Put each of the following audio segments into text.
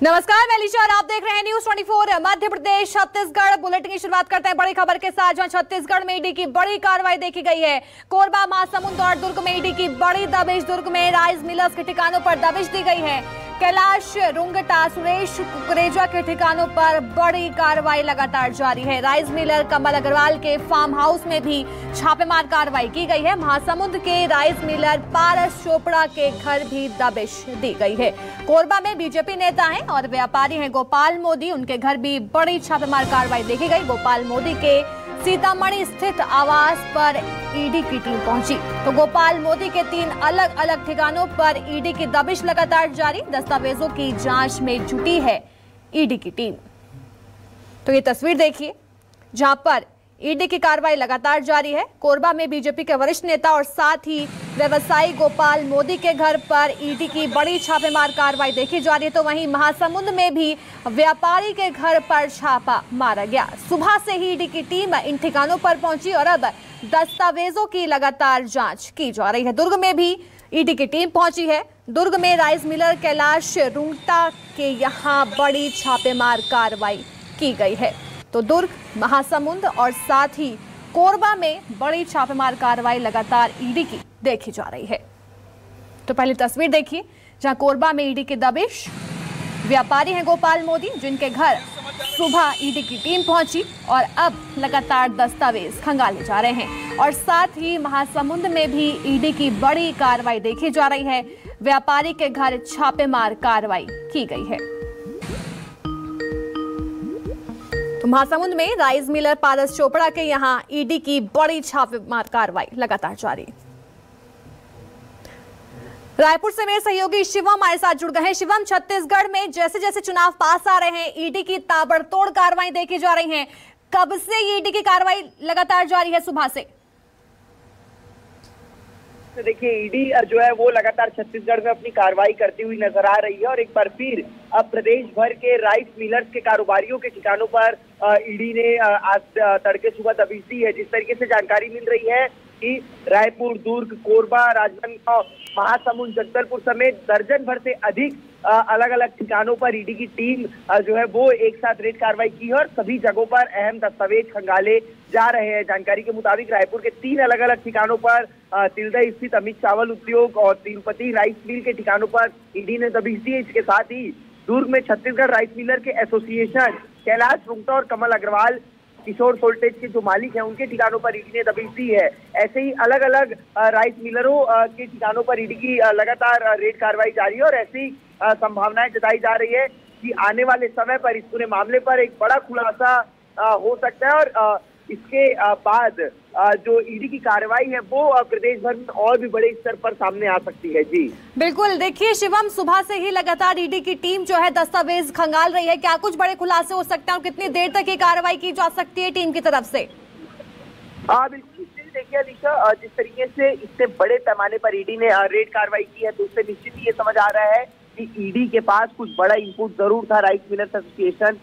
नमस्कार, मैं अलीशा और आप देख रहे हैं न्यूज 24। मध्य प्रदेश छत्तीसगढ़ बुलेटिन की शुरुआत करते हैं बड़ी खबर के साथ, जहां छत्तीसगढ़ में ईडी की बड़ी कार्रवाई देखी गई है। कोरबा, महासमुंद और दुर्ग में ईडी की बड़ी दबिश। दुर्ग में राइस मिलर्स के ठिकानों पर दबिश दी गई है। कैलाश रुंगटा, सुरेश कुकरेजा के ठिकानों पर बड़ी कार्रवाई लगातार जारी है। राइस मिलर कमल अग्रवाल के फार्म हाउस में भी छापेमार कार्रवाई की गई है। महासमुंद के राइस मिलर पारस चोपड़ा के घर भी दबिश दी गई है। कोरबा में बीजेपी नेता हैं और व्यापारी हैं गोपाल मोदी, उनके घर भी बड़ी छापेमार कार्रवाई देखी गई। गोपाल मोदी के सीतामढ़ी स्थित आवास पर ईडी की टीम पहुंची तो गोपाल मोदी के 3 अलग अलग ठिकानों पर ईडी की दबिश लगातार जारी। दस्तावेजों की जांच में जुटी है ईडी की टीम। तो ये तस्वीर देखिए जहां पर ईडी की कार्रवाई लगातार जारी है। कोरबा में बीजेपी के वरिष्ठ नेता और साथ ही व्यवसायी गोपाल मोदी के घर पर ईडी की बड़ी छापेमार कार्रवाई देखी जा रही है। तो वहीं महासमुंद में भी व्यापारी के घर पर छापा मारा गया। सुबह से ही ईडी की टीम इन ठिकानों पर पहुंची और अब दस्तावेजों की लगातार जांच की जा रही है। दुर्ग में भी ईडी की टीम पहुंची है। दुर्ग में राइस मिलर कैलाश रुंगटा के यहाँ बड़ी छापेमार कार्रवाई की गई है। तो दुर्ग, महासमुंद और साथ ही कोरबा में बड़ी छापेमार कार्रवाई लगातार ईडी की देखी जा रही है। तो पहली तस्वीर देखिए जहां कोरबा में ईडी की दबिश। व्यापारी हैं गोपाल मोदी, जिनके घर सुबह ईडी की टीम पहुंची और अब लगातार दस्तावेज खंगाले जा रहे हैं। और साथ ही महासमुंद में भी ईडी की बड़ी कार्रवाई देखी जा रही है। व्यापारी के घर छापेमार कार्रवाई की गई है। तो महासमुंद में राइस मिलर पारस चोपड़ा के यहां ईडी की बड़ी छापेमार कार्रवाई लगातार जारी। रायपुर से मेरे सहयोगी शिवम हमारे साथ जुड़ गए हैं। शिवम, छत्तीसगढ़ में जैसे जैसे चुनाव पास आ रहे हैं, ईडी की ताबड़तोड़ कार्रवाई देखी जा रही हैं। कब से ईडी की कार्रवाई लगातार जारी है? सुबह से। तो देखिए, ईडी जो है वो लगातार छत्तीसगढ़ में अपनी कार्रवाई करती हुई नजर आ रही है और एक बार फिर अब प्रदेश भर के राइस मिलर्स के कारोबारियों के ठिकानों पर ईडी ने आज तड़के सुबह दबिश दी है। जिस तरीके से जानकारी मिल रही है कि रायपुर, दुर्ग, कोरबा, राजनांदगांव, महासमुंद, जगदलपुर समेत दर्जन भर से अधिक अलग अलग ठिकानों पर ईडी की टीम जो है वो एक साथ रेड कार्रवाई की है और सभी जगहों पर अहम दस्तावेज खंगाले जा रहे हैं। जानकारी के मुताबिक रायपुर के 3 अलग अलग ठिकानों पर तिल्दा स्थित अमित चावल उद्योग और तिरुपति राइस मिल के ठिकानों पर ईडी ने दबिश दी है। इसके साथ ही दुर्ग में छत्तीसगढ़ राइस मिलर के एसोसिएशन कैलाश रुंगटा और कमल अग्रवाल किशोर सोल्टेज के जो मालिक हैं उनके ठिकानों पर ईडी ने दबिश दी है। ऐसे ही अलग अलग राइस मिलरों के ठिकानों पर ईडी की लगातार रेड कार्रवाई जारी है और ऐसी संभावनाएं जताई जा रही है कि आने वाले समय पर इस पूरे मामले पर एक बड़ा खुलासा हो सकता है और इसके बाद जो ईडी की कार्रवाई है वो प्रदेश भर में और भी बड़े स्तर पर सामने आ सकती है। जी बिल्कुल, देखिए शिवम, सुबह से ही लगातार ईडी की टीम जो है दस्तावेज खंगाल रही है। क्या कुछ बड़े खुलासे हो सकते हैं और कितनी देर तक ये कार्रवाई की जा सकती है टीम की तरफ से? बिल्कुल, देखिए अलीशा, जिस तरीके से इतने बड़े पैमाने पर ईडी ने रेड कार्रवाई की है तो उससे निश्चित ही ये समझ आ रहा है कि ईडी के पास कुछ बड़ा इनपुट जरूर था राइस मिलर्स एसोसिएशन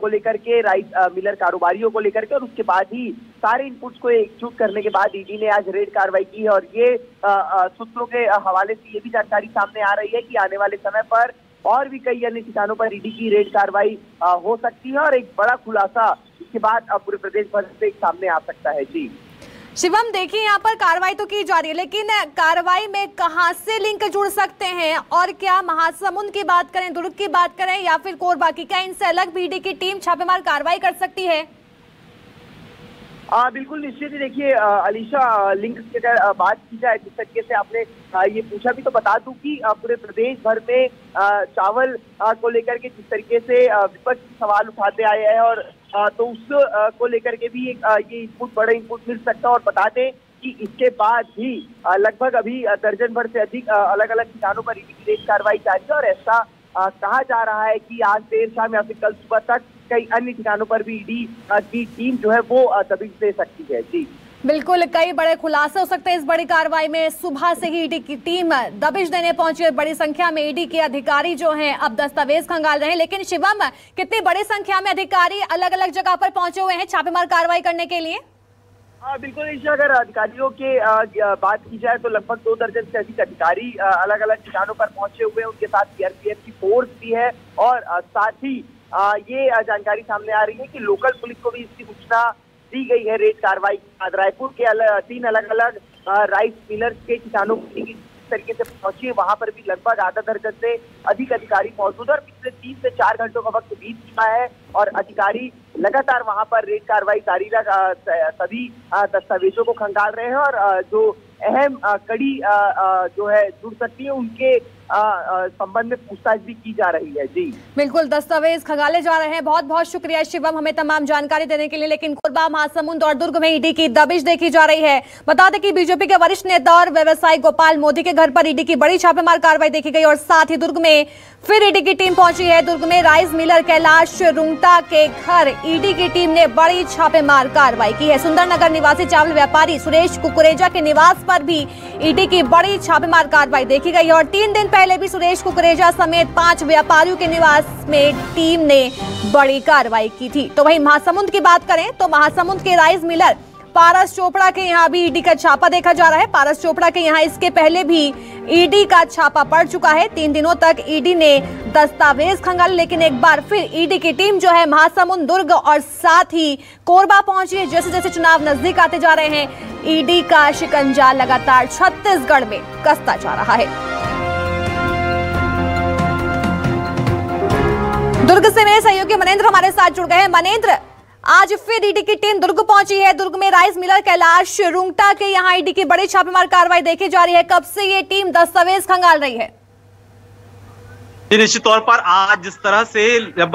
को लेकर के, राइस मिलर कारोबारियों को लेकर के, और उसके बाद ही सारे इनपुट्स को एकजुट करने के बाद ईडी ने आज रेड कार्रवाई की है। और ये सूत्रों के हवाले से ये भी जानकारी सामने आ रही है कि आने वाले समय पर और भी कई अन्य ठिकानों पर ईडी की रेड कार्रवाई हो सकती है और एक बड़ा खुलासा इसके बाद पूरे प्रदेश भर से सामने आ सकता है। जी शिवम, देखिए यहाँ पर कार्रवाई तो की जा रही है, लेकिन कार्रवाई में कहां से लिंक जुड़ सकते हैं? और क्या महासमुंद की बात करें, दुर्ग की बात करें या फिर कोरबा की, क्या इनसे अलग भी ईडी की टीम छापेमार कार्रवाई कर सकती है? बिल्कुल निश्चित ही। देखिए अलीशा, लिंक की अगर बात की जाए, जिस तरीके से आपने ये पूछा भी, तो बता दूं कि पूरे प्रदेश भर में चावल को लेकर के जिस तरीके से विपक्ष सवाल उठाते आए हैं और तो उस को लेकर के भी एक ये इनपुट, बड़ा इनपुट मिल सकता है। और बता दें कि इसके बाद भी लगभग अभी दर्जन भर से अधिक अलग अलग ठिकानों पर ईडी की रेड कार्रवाई जारी है और ऐसा कहा जा रहा है कि आज देर शाम या फिर कल सुबह तक कई अन्य ठिकानों पर भी ईडी की टीम जो है वो दबिश दे सकती है। जी बिल्कुल, कई बड़े खुलासे हो सकते हैं इस बड़ी कार्रवाई में। सुबह से ही ईडी की टीम दबिश देने पहुंची है। बड़ी संख्या में ईडी के अधिकारी जो हैं अब दस्तावेज खंगाल रहे हैं। लेकिन शिवम, कितनी बड़ी संख्या में अधिकारी अलग अलग जगह पर पहुंचे हुए हैं छापेमार कार्रवाई करने के लिए? बिल्कुल ईशा, अगर अधिकारियों के बात की जाए तो लगभग 2 दर्जन से अधिक अधिकारी अलग अलग ठिकानों पर पहुंचे हुए हैं। उनके साथ सीआरपीएफ की फोर्स भी है और साथ ही ये जानकारी सामने आ रही है कि लोकल पुलिस को भी इसकी सूचना दी गई है। रेड कार्रवाई रायपुर के 3 अलग अलग राइस मिलर्स के ठिकानों की तरीके से पहुंची है। वहां पर भी लगभग आधा दर्जन से अधिक अधिकारी मौजूद है और पिछले 3 से 4 घंटों का वक्त बीत चुका है और अधिकारी लगातार वहां पर रेड कार्रवाई जारी सभी दस्तावेजों को खंगाल रहे हैं और जो अहम कड़ी जो है जुड़ सकती है उनके संबंध में पूछताछ भी की जा रही है। जी बिल्कुल, दस्तावेज खंगाले जा रहे हैं। बहुत बहुत शुक्रिया शिवम हमें तमाम जानकारी देने के लिए। लेकिन कोरबा, महासमुंद और दुर्ग में ईडी की दबिश देखी जा रही है। बता दें कि बीजेपी के वरिष्ठ नेता और व्यवसायी गोपाल मोदी के घर पर ईडी की बड़ी छापेमार कार्रवाई देखी गई और साथ ही दुर्ग में फिर ईडी की टीम पहुंची है। दुर्ग में राइस मिलर कैलाश रुंगटा के घर ईडी की टीम ने बड़ी छापेमार कार्रवाई की है। सुंदरनगर निवासी चावल व्यापारी सुरेश कुकरेजा के निवास पर भी ईडी की बड़ी छापेमार कार्रवाई देखी गई और 3 दिन पहले भी सुरेश कुकरेजा समेत 5 व्यापारियों के निवास में टीम ने बड़ी कार्रवाई की थी। तो वहीं महासमुंद की बात करें तो महासमुंद के राइस मिलर पारस चोपड़ा के यहाँ भी ईडी का छापा देखा जा रहा है। पारस चोपड़ा के यहाँ इसके पहले भी ईडी का छापा पड़ चुका है। 3 दिनों तक ईडी ने दस्तावेज खंगाले, लेकिन एक बार फिर ईडी की टीम जो है महासमुंद, दुर्ग और साथ ही कोरबा पहुंची है। जैसे जैसे चुनाव नजदीक आते जा रहे हैं, ईडी का शिकंजा लगातार छत्तीसगढ़ में कसता जा रहा है। दुर्ग से मेरे सहयोगी मनेंद्र हमारे साथ जुड़ गए हैं। मनेंद्र, आज फिर ईडी की टीम दुर्ग पहुंची है। दुर्ग में राइस मिलर कैलाश रुंगटा के यहाँ ईडी की बड़ी छापेमार कार्रवाई देखी जा रही है। कब से ये टीम दस्तावेज खंगाल रही है? निश्चित तौर पर आज जिस तरह से जब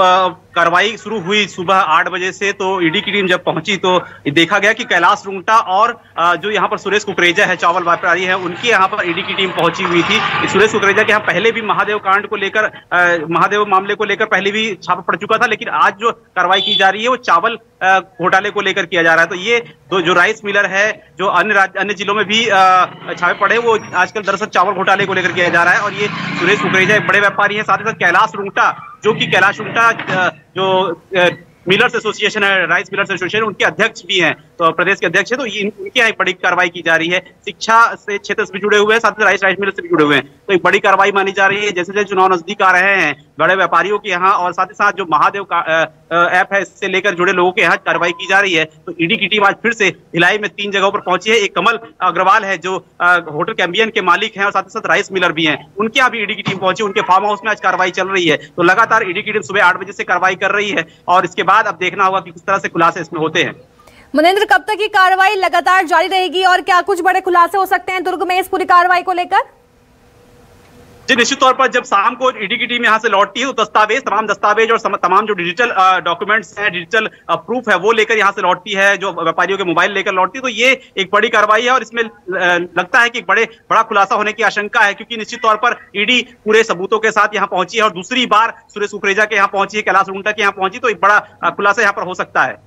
कार्रवाई शुरू हुई सुबह 8 बजे से, तो ईडी की टीम जब पहुंची तो देखा गया कि कैलाश रुंगटा और जो यहाँ पर सुरेश कुकरेजा है, चावल व्यापारी है, उनके यहाँ पर ईडी की टीम पहुंची हुई थी। सुरेश कुकरेजा के यहाँ पहले भी महादेव कांड को लेकर, महादेव मामले को लेकर पहले भी छापा पड़ चुका था, लेकिन आज जो कार्रवाई की जा रही है वो चावल घोटाले को लेकर किया जा रहा है। तो ये जो राइस मिलर है, जो अन्य जिलों में भी छापे पड़े, वो आजकल दरअसल चावल घोटाले को लेकर किया जा रहा है। और ये सुरेश कुकरेजा एक बड़े व्यापारी है, साथ ही साथ कैलाश रुंगटा, जो कि कैलाश रुंगटा जो मिलर्स एसोसिएशन है, राइस मिलर्स एसोसिएशन, उनके अध्यक्ष भी हैं, तो प्रदेश के अध्यक्ष है। तो उनके यहाँ एक बड़ी कार्रवाई की जा रही है। शिक्षा से क्षेत्र से भी जुड़े हुए हैं, साथ ही राइस मिलर्स से भी जुड़े हुए हैं, तो एक बड़ी कार्रवाई मानी जा रही है। जैसे जैसे चुनाव नजदीक आ रहे हैं, बड़े व्यापारियों के यहाँ और साथ ही साथ जो महादेव का ऐप है, इससे लेकर जुड़े लोगों के यहाँ कार्रवाई की जा रही है। तो ईडी की टीम आज फिर से भिलाई में 3 जगहों पर पहुंची है। एक कमल अग्रवाल है जो होटल कैम्बियन के मालिक हैं और साथ ही साथ राइस मिलर भी हैं, उनके यहाँ भी ईडी की टीम पहुंची। उनके फार्म हाउस में आज कार्रवाई चल रही है। तो लगातार ईडी की टीम सुबह 8 बजे से कार्रवाई कर रही है और इसके बाद अब देखना होगा कि किस तरह से खुलासे इसमें होते हैं। मनेंद्र, कब तक ये कार्रवाई लगातार जारी रहेगी और क्या कुछ बड़े खुलासे हो सकते हैं दुर्ग में इस पूरी कार्रवाई को लेकर? जी निश्चित तौर पर जब शाम को ईडी की टीम यहां से लौटती है तो तमाम दस्तावेज और तमाम जो डिजिटल डॉक्यूमेंट्स हैं, डिजिटल प्रूफ है, वो लेकर यहां से लौटती है, जो व्यापारियों के मोबाइल लेकर लौटती है। तो ये एक बड़ी कार्रवाई है और इसमें लगता है कि एक बड़ा खुलासा होने की आशंका है, क्योंकि निश्चित तौर पर ईडी पूरे सबूतों के साथ यहाँ पहुंची है और दूसरी बार सुरेश कुकरेजा के यहाँ पहुंची है, कैलाश रुंगटा के यहाँ पहुंची, तो एक बड़ा खुलासा यहाँ पर हो सकता है।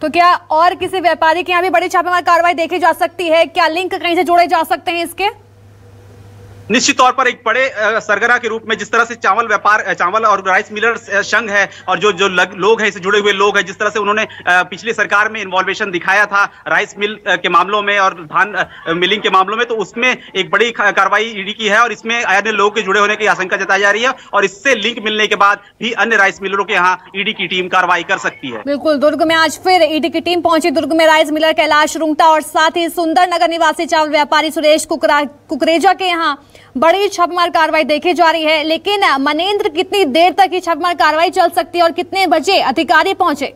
तो क्या और किसी व्यापारी के यहाँ भी बड़ी छापेमार कार्रवाई देखी जा सकती है? क्या लिंक कहीं से जोड़े जा सकते हैं इसके? निश्चित तौर पर एक बड़े सरगना के रूप में जिस तरह से चावल और राइस मिलर्स संघ है और जो लोग हैं, इससे जुड़े हुए लोग हैं, जिस तरह से उन्होंने पिछली सरकार में इन्वॉल्वेशन दिखाया था राइस मिल के मामलों में और धान मिलिंग के मामलों में, तो उसमें एक बड़ी कार्रवाई ईडी की है और इसमें अन्य लोगों के जुड़े होने की आशंका जताई जा रही है और इससे लिंक मिलने के बाद भी अन्य राइस मिलरों के यहाँ ईडी की टीम कार्रवाई कर सकती है। बिल्कुल, दुर्ग में आज फिर ईडी की टीम पहुंची। दुर्ग में राइस मिलर कैलाश रुंगटा और साथ ही सुंदरनगर निवासी चावल व्यापारी सुरेश कुकरेजा के यहाँ बड़ी छापेमार कार्रवाई देखी जा रही है। लेकिन मनेंद्र, कितनी देर तक ये छापेमार कार्रवाई चल सकती है और कितने बजे अधिकारी पहुंचे?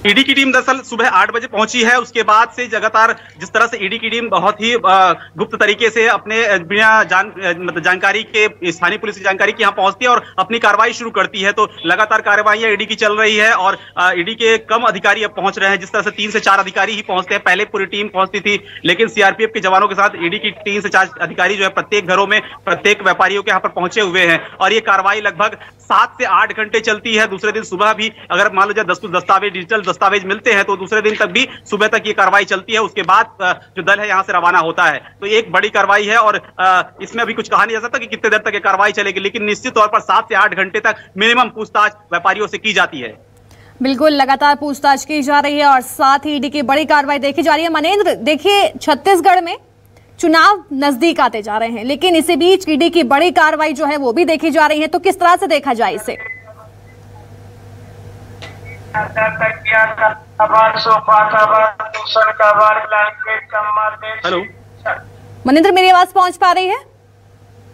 ईडी की टीम दरअसल सुबह 8 बजे पहुंची है। उसके बाद से लगातार जिस तरह से ईडी की टीम बहुत ही गुप्त तरीके से अपने बिना जानकारी के, स्थानीय पुलिस की जानकारी की यहाँ पहुंचती है और अपनी कार्रवाई शुरू करती है। तो लगातार कार्रवाइयां ईडी की चल रही है और ईडी के कम अधिकारी अब पहुंच रहे हैं। जिस तरह से 3 से 4 अधिकारी ही पहुंचते हैं, पहले पूरी टीम पहुंचती थी, लेकिन सीआरपीएफ के जवानों के साथ ईडी की 3 से 4 अधिकारी जो है प्रत्येक घरों में, प्रत्येक व्यापारियों के यहाँ पर पहुंचे हुए हैं और ये कार्रवाई लगभग 7 से 8 घंटे चलती है। दूसरे दिन सुबह भी अगर मान लो 10 दस्तावेज, डिजिटल दस्तावेज मिलते हैं तो दूसरे दिन तक भी सुबह तक ये कार्रवाई चलती है। उसके बाद जो दल है यहाँ से रवाना होता है। तो एक बड़ी कार्रवाई है और इसमें अभी कुछ कहा नहीं जा सकता कि कितने देर तक ये कार्रवाई चलेगी, लेकिन निश्चित तौर पर 7 से 8 घंटे तक मिनिमम पूछताछ व्यापारियों से की जाती है। बिल्कुल, लगातार पूछताछ की जा रही है और साथ ही ईडी की बड़ी कार्रवाई देखी जा रही है। मनेंद्र, देखिए छत्तीसगढ़ में चुनाव नजदीक आते जा रहे हैं, लेकिन इसी बीच ईडी की बड़ी कार्रवाई जो है वो भी देखी जा रही है, तो किस तरह से देखा जाए इसे? हेलो मनेंद्र, मेरी आवाज पहुंच पा रही है?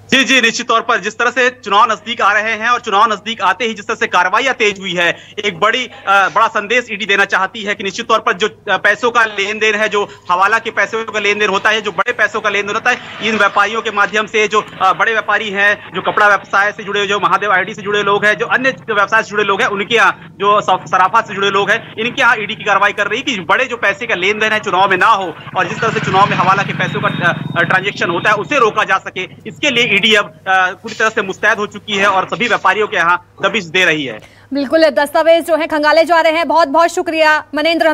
जी जी, निश्चित तौर पर जिस तरह से चुनाव नजदीक आ रहे हैं और चुनाव नजदीक आते ही जिस तरह से कार्रवाइयां तेज हुई है, एक बड़ा संदेश ईडी देना चाहती है कि निश्चित तौर पर जो पैसों का लेन देन है, जो हवाला के पैसों का लेन देन होता है, जो बड़े पैसों का लेन देन होता है, इन व्यापारियों के माध्यम से जो बड़े व्यापारी हैं, जो कपड़ा व्यवसाय से जुड़े, जो महादेव आईडी से जुड़े लोग हैं, जो अन्य व्यवसाय से जुड़े लोग हैं, उनके यहाँ जो सराफा से जुड़े लोग हैं, इनके यहाँ ईडी की कार्रवाई कर रही है कि बड़े जो पैसे का लेन देन है चुनाव में ना हो और जिस तरह से चुनाव में हवाला के पैसों का ट्रांजेक्शन होता है उसे रोका जा सके। इसके लिए ईडी अब पूरी तरह से मुस्तैद हो चुकी है और सभी व्यापारियों के यहाँ दबिश दे रही है। बिल्कुल, दस्तावेज जो है खंगाले जा रहे हैं। बहुत बहुत शुक्रिया मनेंद्र।